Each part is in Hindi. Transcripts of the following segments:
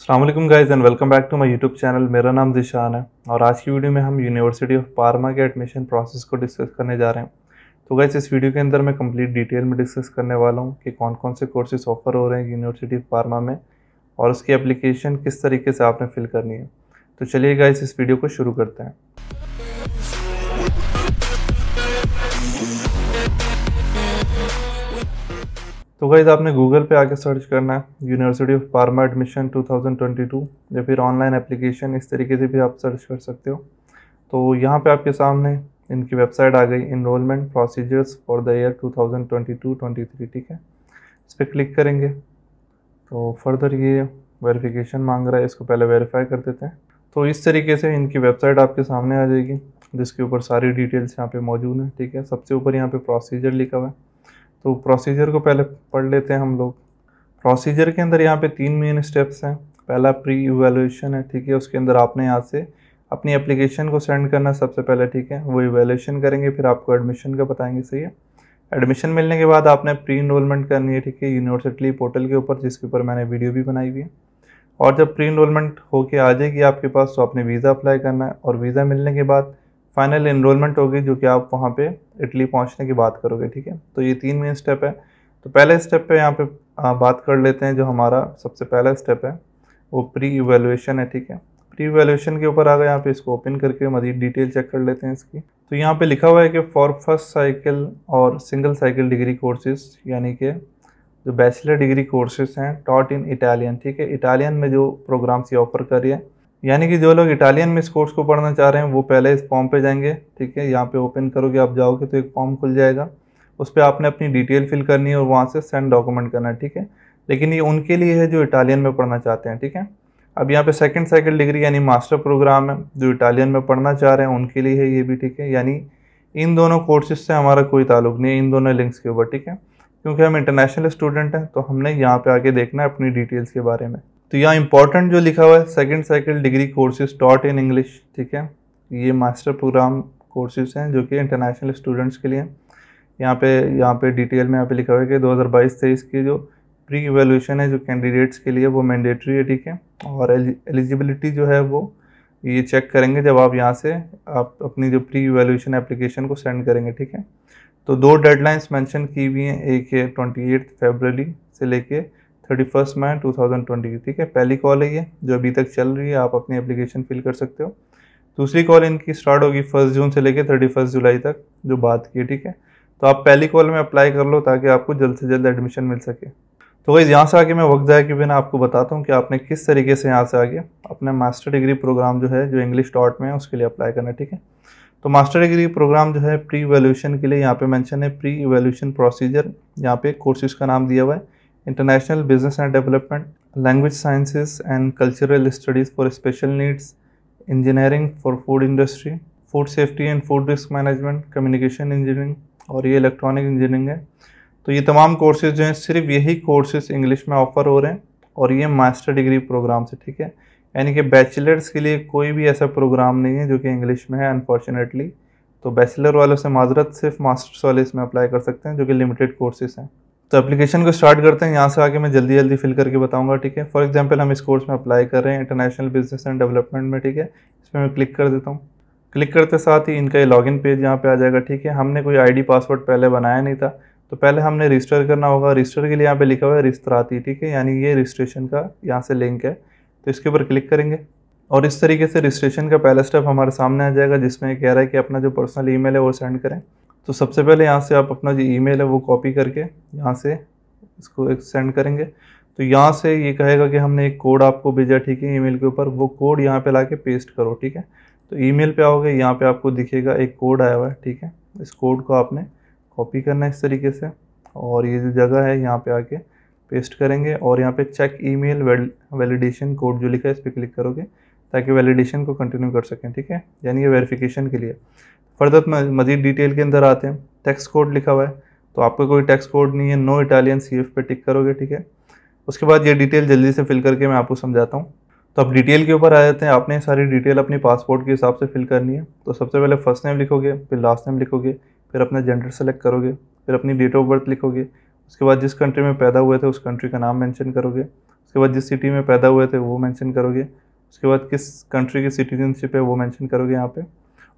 अस्सलाम वालेकुम guys and welcome back to my YouTube channel. मेरा नाम ज़ीशान है और आज की वीडियो में हम यूनिवर्सिटी ऑफ पार्मा के एडमिशन प्रोसेस को डिस्कस करने जा रहे हैं। तो गाइस इस वीडियो के अंदर मैं कंप्लीट डिटेल में डिस्कस करने वाला हूं कि कौन कौन से कोर्सेज ऑफर हो रहे हैं यूनिवर्सिटी ऑफ पार्मा में और उसकी एप्लीकेशन किस तरीके से आपने फिल करनी है। तो चलिए गाइस इस वीडियो को शुरू करते हैं। तो गाइस आपने गूगल पे आके सर्च करना है यूनिवर्सिटी ऑफ पार्मा एडमिशन 2022 या फिर ऑनलाइन एप्लीकेशन, इस तरीके से भी आप सर्च कर सकते हो। तो यहाँ पे आपके सामने इनकी वेबसाइट आ गई, enrolment procedures for the year 2022-23, ठीक है। इस पर क्लिक करेंगे तो फर्दर ये वेरिफिकेशन मांग रहा है, इसको पहले वेरीफाई कर देते हैं। तो इस तरीके से इनकी वेबसाइट आपके सामने आ जाएगी जिसके ऊपर सारी डिटेल्स यहाँ पे मौजूद हैं, ठीक है। सबसे ऊपर यहाँ पे प्रोसीजर लिखा हुआ है, तो प्रोसीजर को पहले पढ़ लेते हैं हम लोग। प्रोसीजर के अंदर यहाँ पे 3 मेन स्टेप्स हैं। पहला प्री इवैल्यूएशन है, ठीक है। उसके अंदर आपने यहाँ से अपनी एप्लीकेशन को सेंड करना सबसे पहले, ठीक है। वो इवैल्यूएशन करेंगे, फिर आपको एडमिशन का बताएंगे, सही है। एडमिशन मिलने के बाद आपने प्री इनरोलमेंट करनी है, ठीक है, यूनिवर्सिटी पोर्टल के ऊपर, जिसके ऊपर मैंने वीडियो भी बनाई हुई है। और जब प्री इनरोलमेंट होके आ जाएगी आपके पास तो आपने वीज़ा अप्लाई करना है और वीज़ा मिलने के बाद फाइनल इनरोलमेंट होगी, जो कि आप वहाँ पे इटली पहुँचने की बात करोगे, ठीक है। तो ये 3 मेन स्टेप है। तो पहले स्टेप पे यहाँ पे बात कर लेते हैं। जो हमारा सबसे पहला स्टेप है वो प्री इवैल्यूएशन है, ठीक है। प्री इवैल्यूएशन के ऊपर आ गए, यहाँ पे इसको ओपन करके मज़ीद डिटेल चेक कर लेते हैं इसकी। तो यहाँ पे लिखा हुआ है कि फॉर फर्स्ट साइकिल और सिंगल साइकिल डिग्री कोर्सेज, यानी कि जो बैचलर डिग्री कोर्सेज हैं टॉट इन इटालियन, ठीक है। इटालियन में जो प्रोग्राम्स ये ऑफर कर रही है, यानी कि जो लोग इटालियन में इस कोर्स को पढ़ना चाह रहे हैं वो पहले इस फॉर्म पे जाएंगे, ठीक है। यहाँ पे ओपन करोगे, आप जाओगे तो एक फॉर्म खुल जाएगा, उस पर आपने अपनी डिटेल फिल करनी है और वहाँ से सेंड डॉक्यूमेंट करना है, ठीक है। लेकिन ये उनके लिए है जो इटालियन में पढ़ना चाहते हैं, ठीक है। अब यहाँ पे सेकंड साइकिल डिग्री यानी मास्टर प्रोग्राम है, जो इटालियन में पढ़ना चाह रहे हैं उनके लिए है ये भी, ठीक है। यानी इन दोनों कोर्सेज से हमारा कोई ताल्लुक नहीं है, इन दोनों लिंक्स के ऊपर, ठीक है। क्योंकि हम इंटरनेशनल स्टूडेंट हैं तो हमने यहाँ पे आके देखना है अपनी डिटेल्स के बारे में। तो यहाँ इंपॉर्टेंट जो लिखा हुआ है, second cycle degree courses taught in English, ठीक है। ये मास्टर प्रोग्राम कोर्सेज हैं जो कि इंटरनेशनल स्टूडेंट्स के लिए। यहाँ पे डिटेल में यहाँ पे लिखा हुआ है कि 2022-23 की जो प्री इवैल्यूएशन है जो कैंडिडेट्स के लिए वो मैंडेटरी है, ठीक है। और एलिजिबिलिटी जो है वो ये चेक करेंगे जब आप यहाँ से आप अपनी जो प्री इवैल्यूएशन एप्लीकेशन को सेंड करेंगे, ठीक है। तो 2 डेडलाइंस मेंशन की हुई हैं, एक है 28 फरवरी से लेके 31 मई 2020, ठीक है। पहली कॉल है ये जो अभी तक चल रही है, आप अपनी एप्लीकेशन फिल कर सकते हो। दूसरी कॉल इनकी स्टार्ट होगी 1 जून से लेके 31 जुलाई तक, जो बात की है, ठीक है। तो आप पहली कॉल में अप्लाई कर लो ताकि आपको जल्द से जल्द एडमिशन मिल सके। तो गाइस यहाँ से आगे मैं वक्त ज़ाया कि बिना आपको बताता हूँ कि आपने किस तरीके से यहाँ से आगे अपना मास्टर डिग्री प्रोग्राम जो है जो इंग्लिश टॉट में है उसके लिए अप्लाई करना है, ठीक है। तो मास्टर डिग्री प्रोग्राम जो है प्री इवैल्यूएशन के लिए यहाँ पे मेंशन है प्री इवैल्यूएशन प्रोसीजर। यहाँ पे कोर्सेज का नाम दिया हुआ है international business and development, language sciences and cultural studies for special needs, engineering for food industry, food safety and food risk management, communication engineering और ये इलेक्ट्रॉनिक इंजीनियरिंग है। तो ये तमाम कोर्सेज जो हैं सिर्फ यही कोर्सेज इंग्लिश में ऑफर हो रहे हैं और ये मास्टर डिग्री प्रोग्राम से, ठीक है। यानी कि बैचलर्स के लिए कोई भी ऐसा प्रोग्राम नहीं है जो कि इंग्लिश में है अनफॉर्चुनेटली। तो बैचलर वालों से माजरत, सिर्फ मास्टर्स वाले इसमें अप्लाई कर सकते हैं जो कि लिमिटेड कोर्सेज हैं। तो एप्लीकेशन को स्टार्ट करते हैं। यहाँ से आगे मैं जल्दी जल्दी फिल करके बताऊंगा, ठीक है। फॉर एग्जांपल हम इस कोर्स में अप्लाई कर रहे हैं इंटरनेशनल बिजनेस एंड डेवलपमेंट में, ठीक है। इसमें मैं क्लिक कर देता हूँ। क्लिक करते साथ ही इनका ये लॉगिन पेज यहाँ पे आ जाएगा, ठीक है। हमने कोई ID पासवर्ड पहले बनाया नहीं था तो पहले हमने रजिस्टर करना होगा। रजिस्टर के लिए यहाँ पे लिखा हुआ है रिस्त्राती, ठीक है, यानी ये रजिस्ट्रेशन का यहाँ से लिंक है। तो इसके ऊपर क्लिक करेंगे और इस तरीके से रजिस्ट्रेशन का पहला स्टेप हमारे सामने आ जाएगा जिसमें कह रहा है कि अपना जो पर्सनल ईमेल है वो सेंड करें। तो सबसे पहले यहाँ से आप अपना जो ईमेल है वो कॉपी करके यहाँ से इसको एक सेंड करेंगे। तो यहाँ से ये कहेगा कि हमने एक कोड आपको भेजा, ठीक है, ईमेल के ऊपर। वो कोड यहाँ पे लाके पेस्ट करो, ठीक है। तो ईमेल पे आओगे, यहाँ पे आपको दिखेगा एक कोड आया हुआ है, ठीक है। इस कोड को आपने कॉपी करना है इस तरीके से और ये जो जगह है यहाँ पे आके पेस्ट करेंगे और यहाँ पे चेक ईमेल वैलिडेशन कोड जो लिखा है इस पर क्लिक करोगे ताकि वैलिडेशन को कंटिन्यू कर सकें, ठीक है। यानी ये वेरिफिकेशन के लिए। फर्दर मज़ीद डिटेल के अंदर आते हैं। टेक्स्ट कोड लिखा हुआ है तो आपका कोई टेक्स्ट कोड नहीं है, नो इटालियन CF पे टिक करोगे, ठीक है। उसके बाद ये डिटेल जल्दी से फिल करके मैं आपको समझाता हूँ। तो अब डिटेल के ऊपर आ जाते हैं। आपने सारी डिटेल अपनी पासपोर्ट के हिसाब से फिल करनी है। तो सबसे पहले फर्स्ट नेम लिखोगे, फिर लास्ट नेम लिखोगे, फिर अपना जेंडर सेलेक्ट करोगे, फिर अपनी डेट ऑफ बर्थ लिखोगे। उसके बाद जिस कंट्री में पैदा हुए थे उस कंट्री का नाम मेंशन करोगे। उसके बाद जिस सिटी में पैदा हुए थे वो मेंशन करोगे। उसके बाद किस कंट्री की सिटीजनशिप है वो मेंशन करोगे यहाँ पे।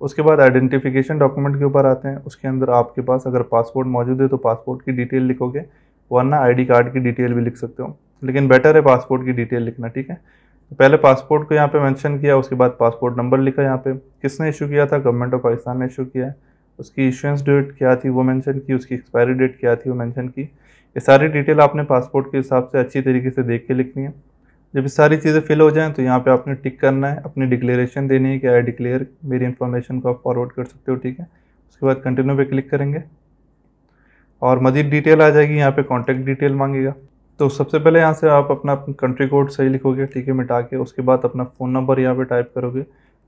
उसके बाद आइडेंटिफिकेशन डॉक्यूमेंट के ऊपर आते हैं। उसके अंदर आपके पास अगर पासपोर्ट मौजूद है तो पासपोर्ट की डिटेल लिखोगे, वरना आईडी कार्ड की डिटेल भी लिख सकते हो, लेकिन बेटर है पासपोर्ट की डिटेल लिखना, ठीक है। तो पहले पासपोर्ट को यहाँ पे मेंशन किया, उसके बाद पासपोर्ट नंबर लिखा यहाँ पे, किसने इशू किया था, गवर्नमेंट ऑफ पाकिस्तान ने इशू किया है, उसकी इशुएंस डेट क्या थी वो मेंशन की, उसकी एक्सपायरी डेट क्या थी वो मेंशन की। ये सारी डिटेल आपने पासपोर्ट के हिसाब से अच्छी तरीके से देख के लिखनी है। जब ये सारी चीज़ें फिल हो जाएं तो यहाँ पे आपने टिक करना है, अपनी डिक्लेरेशन देनी है कि आई डिक्लेयर मेरी इन्फॉर्मेशन को आप फॉरवर्ड कर सकते हो, ठीक है। उसके बाद कंटिन्यू पे क्लिक करेंगे और मज़ीद डिटेल आ जाएगी, यहाँ पे कॉन्टैक्ट डिटेल मांगेगा। तो सबसे पहले यहाँ से आप अपना कंट्री कोड सही लिखोगे, ठीक है, मिटा के। उसके बाद अपना फ़ोन नंबर यहाँ पे टाइप करोगे,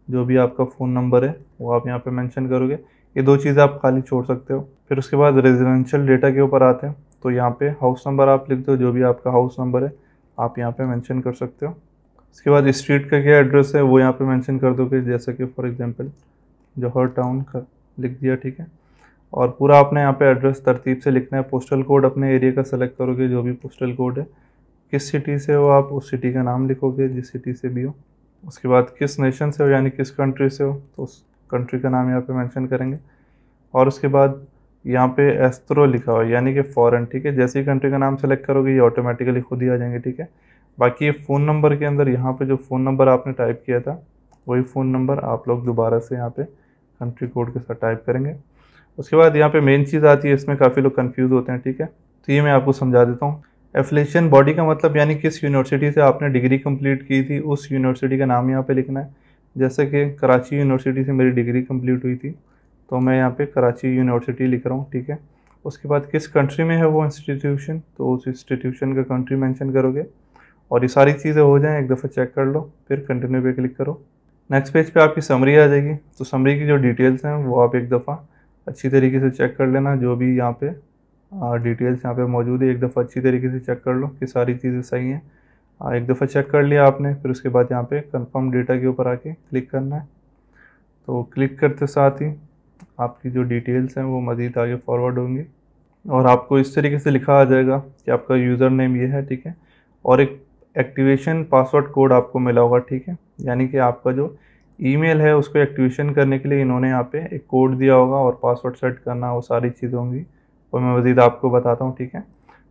जो भी आपका फ़ोन नंबर है वो आप यहाँ पे मेंशन करोगे। ये दो चीज़ें आप खाली छोड़ सकते हो। फिर उसके बाद रेजिडेंशियल डेटा के ऊपर आते हैं, तो यहाँ पे हाउस नंबर आप लिख दो, जो भी आपका हाउस नंबर है आप यहाँ पे मेंशन कर सकते हो। उसके बाद स्ट्रीट का क्या एड्रेस है वो यहाँ पे मेंशन कर दोगे, जैसे कि फॉर एग्जांपल जौहर टाउन का लिख दिया, ठीक है। और पूरा आपने यहाँ पे एड्रेस तरतीब से लिखना है। पोस्टल कोड अपने एरिया का सेलेक्ट करोगे, जो भी पोस्टल कोड है, किस सिटी से हो आप उस सिटी का नाम लिखोगे, जिस सिटी से भी हो। उसके बाद किस नेशन से हो, यानी किस कंट्री से हो, तो उस कंट्री का नाम यहाँ पे मेंशन करेंगे। और उसके बाद यहाँ पे एस्ट्रो लिखा हुआ है, यानी कि फ़ॉरेन, ठीक है। जैसे ही कंट्री का नाम सेलेक्ट करोगे ये ऑटोमेटिकली खुद ही आ जाएंगे, ठीक है। बाकी ये फ़ोन नंबर के अंदर यहाँ पे जो फ़ोन नंबर आपने टाइप किया था वही फ़ोन नंबर आप लोग दोबारा से यहाँ पे कंट्री कोड के साथ टाइप करेंगे। उसके बाद यहाँ पे मेन चीज़ आती है, इसमें काफ़ी लोग कंफ्यूज होते हैं, ठीक है। तो ये मैं आपको समझा देता हूँ। एफिलिएशन बॉडी का मतलब यानी किस यूनिवर्सिटी से आपने डिग्री कंप्लीट की थी उस यूनिवर्सिटी का नाम यहाँ पे लिखना है। जैसे कि कराची यूनिवर्सिटी से मेरी डिग्री कंप्लीट हुई थी, तो मैं यहाँ पे कराची यूनिवर्सिटी लिख रहा हूँ, ठीक है। उसके बाद किस कंट्री में है वो इंस्टीट्यूशन, तो उस इंस्टीट्यूशन का कंट्री मेंशन करोगे। और ये सारी चीज़ें हो जाएं, एक दफ़ा चेक कर लो, फिर कंटिन्यू पे क्लिक करो। नेक्स्ट पेज पे आपकी समरी आ जाएगी। तो समरी की जो डिटेल्स हैं वो आप एक दफ़ा अच्छी तरीके से चेक कर लेना, जो भी यहाँ पे डिटेल्स यहाँ पे मौजूद है एक दफ़ा अच्छी तरीके से चेक कर लो कि सारी चीज़ें सही हैं। एक दफ़ा चेक कर लिया आपने, फिर उसके बाद यहाँ पे कंफर्म डेटा के ऊपर आके क्लिक करना है। तो क्लिक करते साथ ही आपकी जो डिटेल्स हैं वो मज़ीद आगे फॉरवर्ड होंगी और आपको इस तरीके से लिखा आ जाएगा कि आपका यूज़र नेम ये है, ठीक है। और एक एक्टिवेशन पासवर्ड कोड आपको मिला होगा, ठीक है। यानी कि आपका जो ईमेल है उसको एक्टिवेशन करने के लिए इन्होंने यहाँ पे एक कोड दिया होगा और पासवर्ड सेट करना, वो सारी चीज़ें होंगी और मैं मज़ीद आपको बताता हूँ, ठीक है।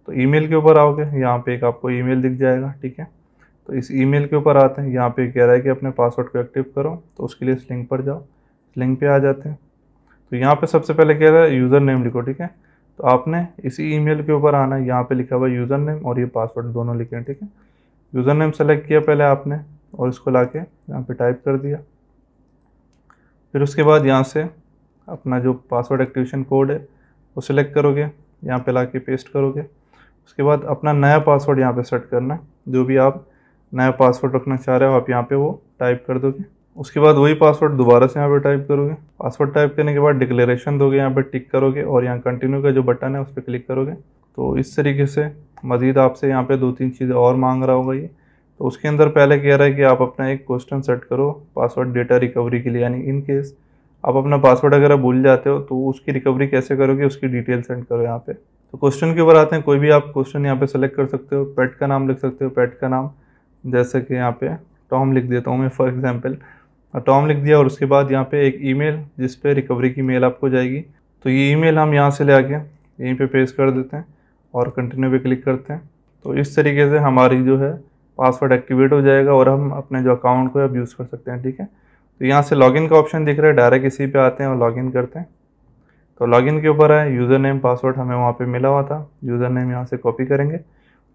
तो ईमेल के ऊपर आओगे, यहाँ पे एक आपको ईमेल दिख जाएगा, ठीक है। तो इस ईमेल के ऊपर आते हैं, यहाँ पे कह रहा है कि अपने पासवर्ड को एक्टिव करो, तो उसके लिए इस लिंक पर जाओ। लिंक पे आ जाते हैं, तो यहाँ पे सबसे पहले कह रहा है यूज़र नेम लिखो, ठीक है। तो आपने इसी ईमेल के ऊपर आना है, यहाँ पे लिखा हुआ है यूज़र नेम और ये पासवर्ड दोनों लिखे हैं, ठीक है। यूज़र नेम सेलेक्ट किया पहले आपने और इसको लाके यहाँ पे टाइप कर दिया। फिर उसके बाद यहाँ से अपना जो पासवर्ड एक्टिवेशन कोड है वो सिलेक्ट करोगे, यहाँ पे लाके पेस्ट करोगे। उसके बाद अपना नया पासवर्ड यहाँ पे सेट करना है, जो भी आप नया पासवर्ड रखना चाह रहे हो आप यहाँ पे वो टाइप कर दोगे। उसके बाद वही पासवर्ड दोबारा से यहाँ पे टाइप करोगे। पासवर्ड टाइप करने के बाद डिक्लेरेशन दोगे, यहाँ पे टिक करोगे और यहाँ कंटिन्यू का जो बटन है उस पर क्लिक करोगे। तो इस तरीके से मज़ीद आपसे यहाँ पे 2-3 चीज़ें और मांग रहा होगा ये। तो उसके अंदर पहले कह रहा है कि आप अपना एक क्वेश्चन सेट करो पासवर्ड डेटा रिकवरी के लिए, यानी इन केस आप अपना पासवर्ड अगर भूल जाते हो तो उसकी रिकवरी कैसे करोगे उसकी डिटेल सेंड करो यहाँ पे। तो क्वेश्चन के ऊपर आते हैं, कोई भी आप क्वेश्चन यहाँ पे सेलेक्ट कर सकते हो। पेट का नाम लिख सकते हो, पेट का नाम जैसे कि यहाँ पे टॉम लिख देता हूँ मैं फॉर एग्जांपल, टॉम लिख दिया। और उसके बाद यहाँ पे एक ईमेल जिस पे रिकवरी की मेल आपको जाएगी, तो ये ईमेल हम यहाँ से ले आके यहीं पे पेस्ट कर देते हैं और कंटिन्यू पे क्लिक करते हैं। तो इस तरीके से हमारी जो है पासवर्ड एक्टिवेट हो जाएगा और हम अपने जो अकाउंट को अब यूज़ कर सकते हैं, ठीक है। तो यहाँ से लॉगिन का ऑप्शन दिख रहा है, डायरेक्ट इसी पे आते हैं और लॉगिन करते हैं। तो लॉगिन के ऊपर है यूज़र नेम पासवर्ड हमें वहाँ पे मिला हुआ था, यूज़र नेम यहाँ से कॉपी करेंगे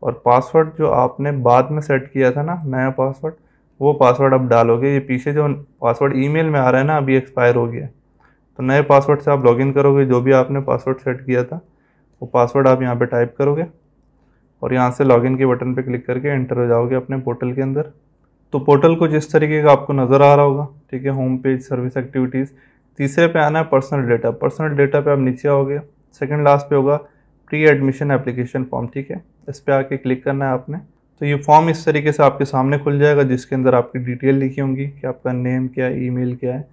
और पासवर्ड जो आपने बाद में सेट किया था ना नया पासवर्ड, वो पासवर्ड अब डालोगे। ये पीछे जो पासवर्ड ईमेल में आ रहा है ना अभी एक्सपायर हो गया, तो नए पासवर्ड से आप लॉगिन करोगे। जो भी आपने पासवर्ड सेट किया था वो पासवर्ड आप यहाँ पे टाइप करोगे और यहाँ से लॉगिन के बटन पे क्लिक करके एंटर हो जाओगे अपने पोर्टल के अंदर। तो पोर्टल को जिस तरीके का आपको नज़र आ रहा होगा, ठीक है, होम पेज, सर्विस एक्टिविटीज़। तीसरे पे आना है पर्सनल डेटा। पर्सनल डेटा पे आप नीचे आओगे, सेकंड लास्ट पे होगा प्री एडमिशन एप्लीकेशन फॉर्म, ठीक है। इस पर आके क्लिक करना है आपने। तो ये फॉर्म इस तरीके से आपके सामने खुल जाएगा जिसके अंदर आपकी डिटेल लिखी होंगी कि आपका नेम क्या है, ईमेल क्या है।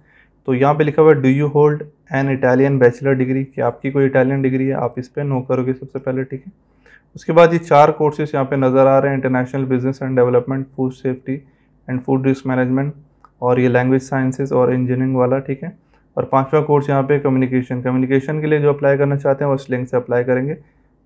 तो यहाँ पे लिखा हुआ है do you hold an Italian bachelor degree, कि आपकी कोई इटालियन डिग्री है, आप इस पर नो करोगे सबसे पहले, ठीक है। उसके बाद ये 4 कोर्सेज यहाँ पे नज़र आ रहे हैं, international business and development, food safety and food risk management, और ये लैंग्वेज साइंसेज और इंजीनियरिंग वाला, ठीक है। और 5वां कोर्स यहाँ पे कम्युनिकेशन के लिए जो अप्लाई करना चाहते हैं वो इस लिंक से अप्लाई करेंगे।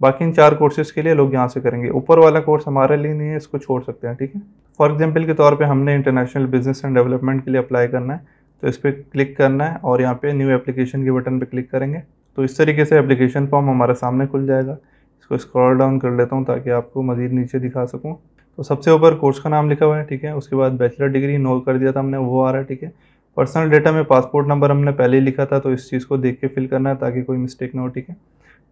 बाकी इन 4 कोर्सेज के लिए लोग यहाँ से करेंगे। ऊपर वाला कोर्स हमारे लिए नहीं है, इसको छोड़ सकते हैं, ठीक है। फॉर एग्जाम्पल के तौर पे हमने इंटरनेशनल बिजनेस एंड डेवलपमेंट के लिए अप्लाई करना है, तो इस पर क्लिक करना है और यहाँ पे न्यू एप्लीकेशन के बटन पे क्लिक करेंगे तो इस तरीके से एप्लीकेशन फॉर्म हमारे सामने खुल जाएगा। इसको स्क्रॉल डाउन कर लेता हूँ ताकि आपको मज़ीद नीचे दिखा सकूँ। तो सबसे ऊपर कोर्स का नाम लिखा हुआ है, ठीक है। उसके बाद बैचलर डिग्री नो कर दिया था हमने, वो आ रहा है, ठीक है। पर्सनल डेटा में पासपोर्ट नंबर हमने पहले ही लिखा था, तो इस चीज़ को देख के फिल करना है ताकि कोई मिस्टेक ना हो, ठीक है।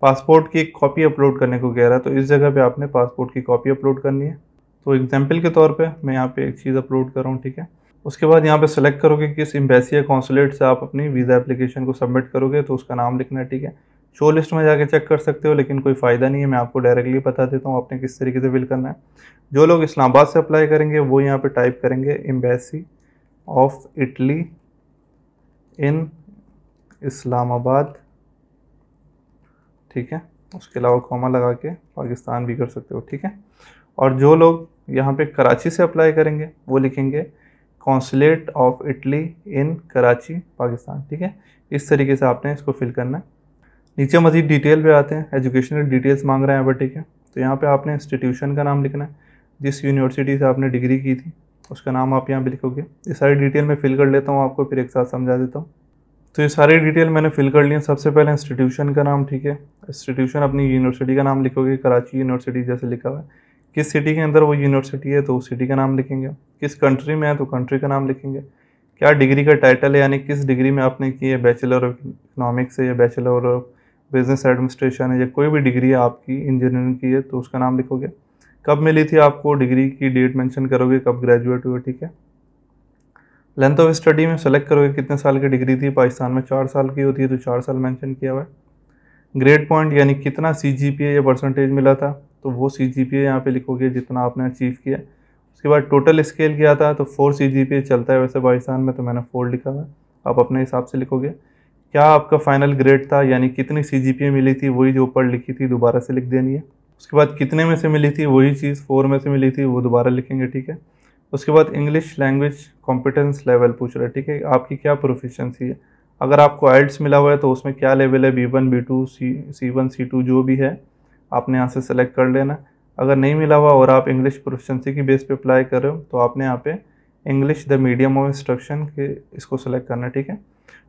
पासपोर्ट की एक कॉपी अपलोड करने को कह रहा है, तो इस जगह पे आपने पासपोर्ट की कॉपी अपलोड करनी है। तो एग्जाम्पल के तौर पे मैं यहाँ पे एक चीज़ अपलोड कर रहा हूँ, ठीक है। उसके बाद यहाँ पे सेलेक्ट करोगे किस एम्बेसी या कॉन्सुलेट से आप अपनी वीज़ा एप्लीकेशन को सबमिट करोगे, तो उसका नाम लिखना है, ठीक है। शो लिस्ट में जाके चेक कर सकते हो, लेकिन कोई फ़ायदा नहीं है, मैं आपको डायरेक्टली बता देता हूँ आपने किस तरीके से फिल करना है। जो लोग इस्लामाबाद से अप्लाई करेंगे वो यहाँ पे टाइप करेंगे एम्बेसी ऑफ इटली इन इस्लामाबाद, ठीक है। उसके अलावा कॉमा लगा के पाकिस्तान भी कर सकते हो, ठीक है। और जो लोग यहाँ पे कराची से अप्लाई करेंगे वो लिखेंगे कॉन्सुलेट ऑफ इटली इन कराची पाकिस्तान, ठीक है। इस तरीके से आपने इसको फिल करना है। नीचे मज़ीद डिटेल पे आते हैं, एजुकेशनल डिटेल्स मांग रहे हैं यहाँ पर, ठीक है। तो यहाँ पे आपने इंस्टीट्यूशन का नाम लिखना है, जिस यूनिवर्सिटी से आपने डिग्री की थी उसका नाम आप यहाँ पे लिखोगे। ये सारी डिटेल मैं फिल कर लेता हूँ, आपको फिर एक साथ समझा देता हूँ। तो ये सारी डिटेल मैंने फिल कर ली है। सबसे पहले इंस्टीट्यूशन का नाम, ठीक है। इंस्टीट्यूशन अपनी यूनिवर्सिटी का नाम लिखोगे, कराची यूनिवर्सिटी जैसे लिखा हुआ है। किस सिटी के अंदर वो यूनिवर्सिटी है तो उस सिटी का नाम लिखेंगे। किस कंट्री में है तो कंट्री का नाम लिखेंगे। क्या डिग्री का टाइटल है, यानी किस डिग्री में आपने की है, बैचलर ऑफ इकोनॉमिक्स है या बैचलर ऑफ बिजनेस एडमिनिस्ट्रेशन है या कोई भी डिग्री है आपकी इंजीनियरिंग की है तो उसका नाम लिखोगे। कब मिली थी आपको डिग्री की डेट मेंशन करोगे, कब ग्रेजुएट हुए, ठीक है। लेंथ ऑफ स्टडी में सेलेक्ट करोगे कितने साल की डिग्री थी, पाकिस्तान में 4 साल की होती है तो 4 साल मेंशन किया हुआ है। ग्रेड पॉइंट यानी कितना CGPA या परसेंटेज मिला था तो वो CGPA यहाँ पे लिखोगे जितना आपने अचीव किया। उसके बाद टोटल स्केल किया था तो 4 CGPA चलता है वैसे पाकिस्तान में, तो मैंने 4 लिखा हुआ है, आप अपने हिसाब से लिखोगे। क्या आपका फाइनल ग्रेड था, यानी कितनी CGPA मिली थी, वही जो ऊपर लिखी थी दोबारा से लिख देनी है। उसके बाद कितने में से मिली थी, वही चीज़ 4 में से मिली थी वो दोबारा लिखेंगे, ठीक है। उसके बाद इंग्लिश लैंग्वेज कॉम्पिटेंस लेवल पूछ रहा है, ठीक है। आपकी क्या प्रोफिशिएंसी है, अगर आपको आइल्स मिला हुआ है तो उसमें क्या लेवल है, B1 B2 C1 C2 जो भी है आपने यहाँ से सेलेक्ट कर लेना। अगर नहीं मिला हुआ और आप इंग्लिश प्रोफिशिएंसी की बेस पे अप्लाई कर रहे हो तो आपने यहाँ पे English the medium of instruction के इसको सेलेक्ट करना है, ठीक है।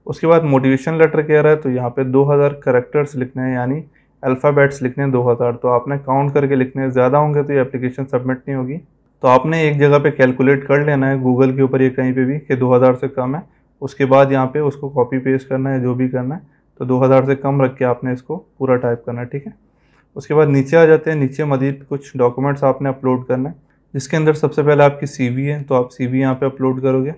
उसके बाद मोटिवेशन लेटर कह रहा है तो यहाँ पे 2000 करेक्टर्स लिखने हैं, यानी अल्फ़ाबेट्स लिखने हैं 2000, तो आपने काउंट करके लिखने हैं। ज़्यादा होंगे तो ये एप्लीकेशन सबमिट नहीं होगी। तो आपने एक जगह पे कैलकुलेट कर लेना है गूगल के ऊपर या कहीं पे भी कि 2000 से कम है, उसके बाद यहाँ पे उसको कॉपी पेस्ट करना है जो भी करना है, तो 2000 से कम रख के आपने इसको पूरा टाइप करना है, ठीक है। उसके बाद नीचे आ जाते हैं। नीचे मज़ीद कुछ डॉक्यूमेंट्स आपने अपलोड करना है, जिसके अंदर सबसे पहले आपकी CV है तो आप CV यहाँ पे अपलोड करोगे।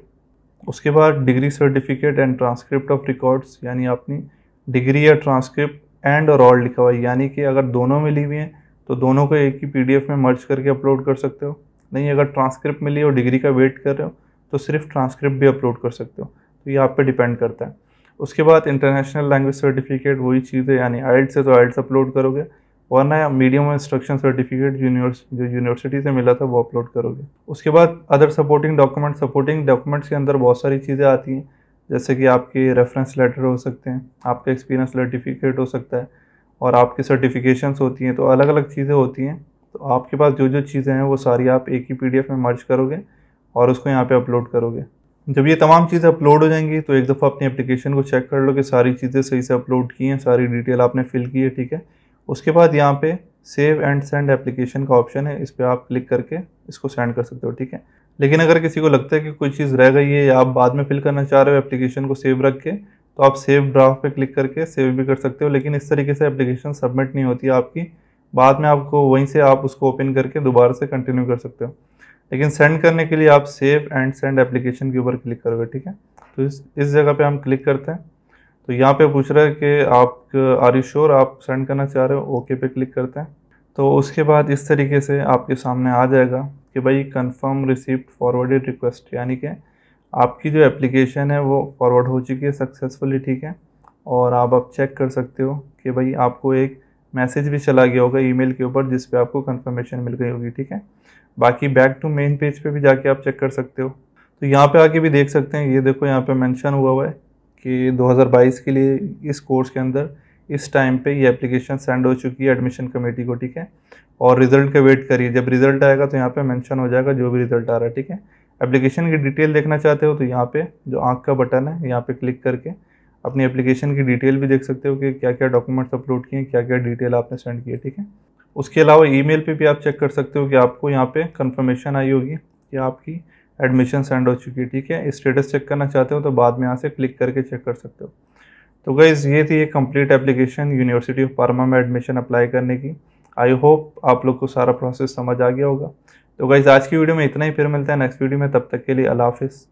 उसके बाद degree certificate and transcript of records, यानी अपनी डिग्री या ट्रांसक्रिप्ट एंड और ऑल लिखा हुआ है, यानी कि अगर दोनों मिली हुई हैं तो दोनों को एक ही PDF में मर्ज करके अपलोड कर सकते हो। नहीं, अगर ट्रांसक्रिप्ट मिली और डिग्री का वेट कर रहे हो तो सिर्फ ट्रांसक्रिप्ट भी अपलोड कर सकते हो, तो ये आप पे डिपेंड करता है। उसके बाद इंटरनेशनल लैंग्वेज सर्टिफिकेट, वही चीज़ है, यानी आइल्स है तो आइल्स अपलोड करोगे, वरना मीडियम इंस्ट्रक्शन सर्टिफिकेट जो यूनिवर्सिटी से मिला था वो अपलोड करोगे। उसके बाद अदर सपोर्टिंग डॉक्यूमेंट्स के अंदर बहुत सारी चीज़ें आती हैं, जैसे कि आपके रेफरेंस लेटर हो सकते हैं, आपका एक्सपीरियंस सर्टिफिकेट हो सकता है, और आपकी सर्टिफिकेशंस होती हैं, तो अलग अलग चीज़ें होती हैं। तो आपके पास जो जो चीज़ें हैं वो सारी आप एक ही PDF में मर्ज करोगे और उसको यहाँ पे अपलोड करोगे। जब ये तमाम चीज़ें अपलोड हो जाएंगी तो एक दफ़ा अपनी एप्लीकेशन को चेक कर लो कि सारी चीज़ें सही से अपलोड की हैं, सारी डिटेल आपने फिल की है, ठीक है। उसके बाद यहाँ पे सेव एंड सेंड एप्लीकेशन का ऑप्शन है, इस पर आप क्लिक करके इसको सेंड कर सकते हो, ठीक है। लेकिन अगर किसी को लगता है कि कोई चीज़ रह गई है या आप बाद में फिल करना चाह रहे हो एप्लीकेशन को सेव रख के, तो आप सेव ड्राफ्ट पे क्लिक करके सेव भी कर सकते हो, लेकिन इस तरीके से एप्लीकेशन सबमिट नहीं होती है आपकी। बाद में आपको वहीं से आप उसको ओपन करके दोबारा से कंटिन्यू कर सकते हो, लेकिन सेंड करने के लिए आप सेव एंड सेंड एप्लीकेशन के ऊपर क्लिक करोगे, ठीक है। तो इस जगह पे हम क्लिक करते हैं। तो यहाँ पे पूछ रहा है कि आप आर यू श्योर आप सेंड करना चाह रहे हो, ओके पे क्लिक करते हैं। तो उसके बाद इस तरीके से आपके सामने आ जाएगा कि भाई कंफर्म रिसीप्ट फॉरवर्डेड रिक्वेस्ट, यानी कि आपकी जो एप्लीकेशन है वो फॉरवर्ड हो चुकी है सक्सेसफुली, ठीक है। और आप अब चेक कर सकते हो कि भाई आपको एक मैसेज भी चला गया होगा ईमेल के ऊपर जिस पे आपको कंफर्मेशन मिल गई होगी, ठीक है। बाकी बैक टू मेन पेज पे भी जाके आप चेक कर सकते हो। तो यहाँ पे आके भी देख सकते हैं, ये देखो यहाँ पे मेंशन हुआ है कि 2022 के लिए इस कोर्स के अंदर इस टाइम पे ये एप्लीकेशन सेंड हो चुकी है एडमिशन कमेटी को, ठीक है। और रिजल्ट का वेट करिए, जब रिजल्ट आएगा तो यहाँ पे मेंशन हो जाएगा जो भी रिजल्ट आ रहा है, ठीक है। एप्लीकेशन की डिटेल देखना चाहते हो तो यहाँ पे जो आँख का बटन है यहाँ पे क्लिक करके अपनी एप्लीकेशन की डिटेल भी देख सकते हो कि क्या क्या डॉक्यूमेंट्स अपलोड किए, क्या क्या डिटेल आपने सेंड की है, ठीक है। उसके अलावा ईमेल पे भी आप चेक कर सकते हो कि आपको यहाँ पे कंफर्मेशन आई होगी कि आपकी एडमिशन सेंड हो चुकी है, ठीक है। स्टेटस चेक करना चाहते हो तो बाद में यहाँ से क्लिक करके चेक कर सकते हो। तो गाइज़ ये थी एक complete application university of pharma में एडमिशन अप्लाई करने की। आई होप आप लोग को सारा प्रोसेस समझ आ गया होगा। तो गाइज़ आज की वीडियो में इतना ही, फिर मिलता है नेक्स्ट वीडियो में, तब तक के लिए अल्लाह हाफिज़।